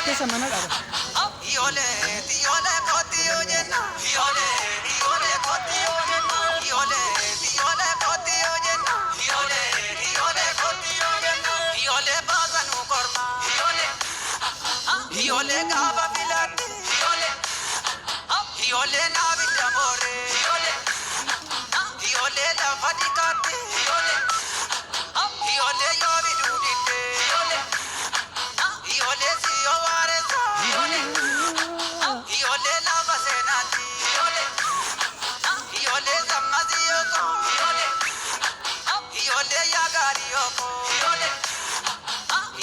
keessa mana qaba. Yole gaba filate, yole na vidamore, yole la fatikate, yole yo vidudite, yole si yo waresa, yole la vasenati, yole zamazi yoko, yole yagari yoko,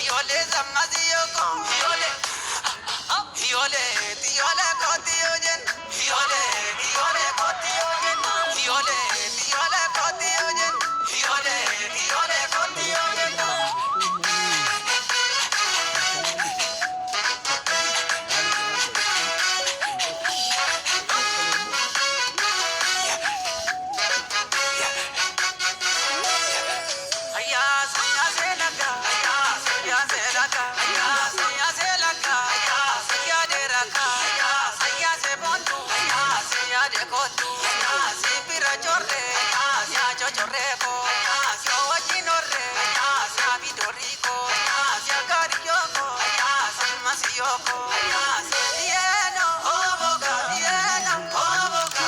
yole zamazi yoko, Yole, yole, koti ojen. Yole, yole, koti ojen. Yole, yole, koti ojen. Yole, yole, koti ojen. Aya, saya selaka. Aya, saya selaka. Aya, saya selaka. Aya, saya deraka. Aya, saya sebontu. Aya, saya dekotu. Aya, sipira chorre. Aya, saya chochorreko. Aya, saya wachinorre. Aya, saya vidoriko. Aya, saya kariyoko. Aya, saya masiyoko. Aya, saya dieno. Oboga, dieno. Oboga.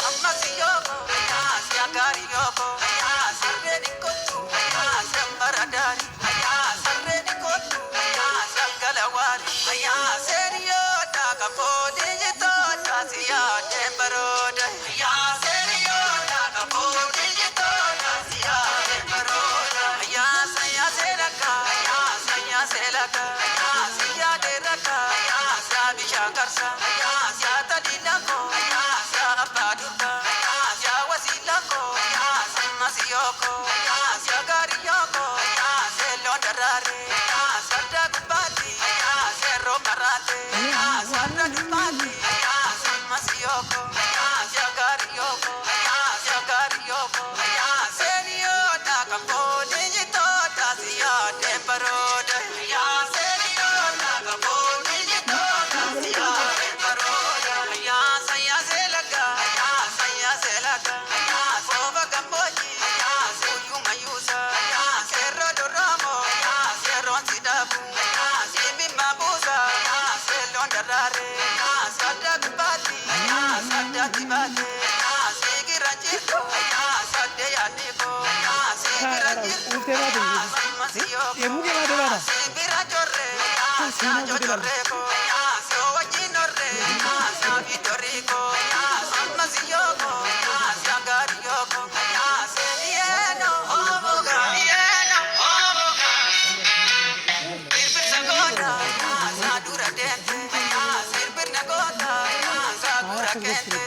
Amasiyoko. Aya, saya kariyoko. Aya, saya dikotu. Aya, saya baradari. Aya, saya dikotu. Aya, saya galawari. Aya, serio takapo digito tasia tembaroda. Aya, serio takapo digito tasia tembaroda. Aya, saya selaka. Aya, saya selaka. Aya, saya deraka. Aya, saya bishakarsa. Aya, saya tadinako. Aya, saya paduka. Aya, saya wasilako. Aya, saya masiyoko. Aya, saya gariyoko. Aya, saya londarare. Aya, saya dagubati. Aya, saya romarate. Aya, saya dagubati. Aya, saya masiyoko. Aya, saya gariyoko. Aya, saya gariyoko. Aya, serio takapo digito tasia tembaroda. Aya, serio takapo digito tasia tembaroda. Aya, saya selaka. Aya, saya selaka. Aya, soba gamboji. Aya, suyu mayusa. Aya, serro doramo. Aya, serro sidabu. Aya, sibi mabusa. Aya, selon darare. Aya, sada kubati. Aya, sada tibate. Aya, sigiranjiko. Aya, sade yadiko. Aya, sigiranjiko. Aya, samasiyoko. Aya, sibira jorre. Aya, sajo jorreko. Aya, sowa jinorre. Aya, sabidoriko. Aya, samasiyoko. Aya, siagariyoko. Aya, sedieno. Oboga. Dieno. Oboga. Birbir sagota. Aya, sadura dente. Aya, sirbir nagota. Aya, sagura kente.